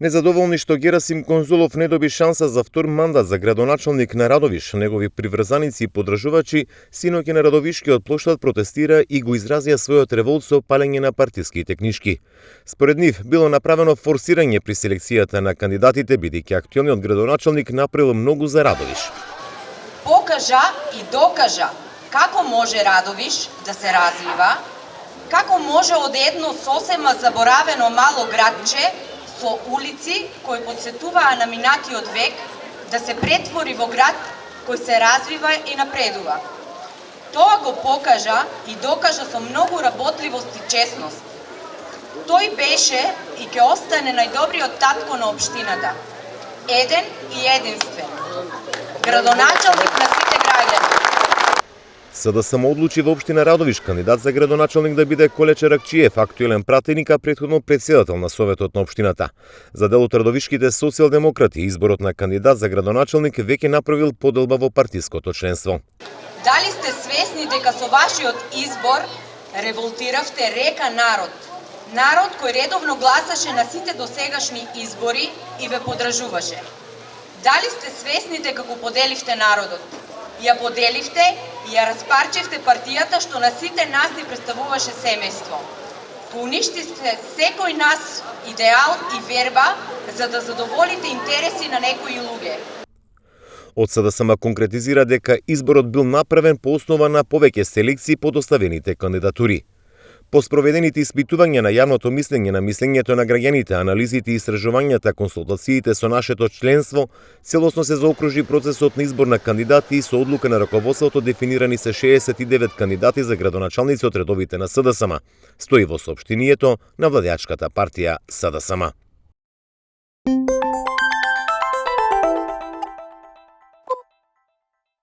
Незадоволни што Герасим Конзулов не доби шанса за втор мандат за градоначалник на Радовиш, негови приврзаници и подржувачи синоќа на Радовишкиот плоштад протестира и го изразија својот револт со палење на партиските книшки. Според нив било направено форсирање при селекцијата на кандидатите, бидејќи актуелниот градоначалник направил многу за Радовиш. Покажа и докажа како може Радовиш да се развива, како може од едно сосема заборавено мало градче со улици кои подсетуваа на минатиот век да се претвори во град кој се развива и напредува. Тоа го покажа и докажа со многу работливост и честност. Тој беше и ќе остане најдобриот татко на општината. Еден и единствен. Градоначалник на сите граѓани. СДСМ одлучи во општина Радовиш кандидат за градоначалник да биде Колече Ракчиев, актуелен пратеник, а претходно председател на Советот на општината. За дел од радовишките социјалдемократи, изборот на кандидат за градоначалник веќе направил поделба во партиското членство. Дали сте свесни дека со вашиот избор револтиравте река народ? Народ кој редовно гласаше на сите досегашни избори и ве подржуваше. Дали сте свесни дека го поделивте народот? Ја поделивте и ја распарчевте партијата што на сите нас ни представуваше семејство. Поуништивте секој нас идеал и верба за да задоволите интереси на некои луѓе. Од СДСМ конкретизира дека изборот бил направен по основа на повеќе селекции по доставените кандидатури. По спроведените испитувања на јавното мислење, на мислењето на граѓаните, анализите и истражувањата, консултациите со нашето членство, целосно се заокружи процесот на избор на кандидати и со одлука на раководството дефинирани се 69 кандидати за градоначалници од редовите на СДСМ, стои во соопштението на владеачката партија СДСМ.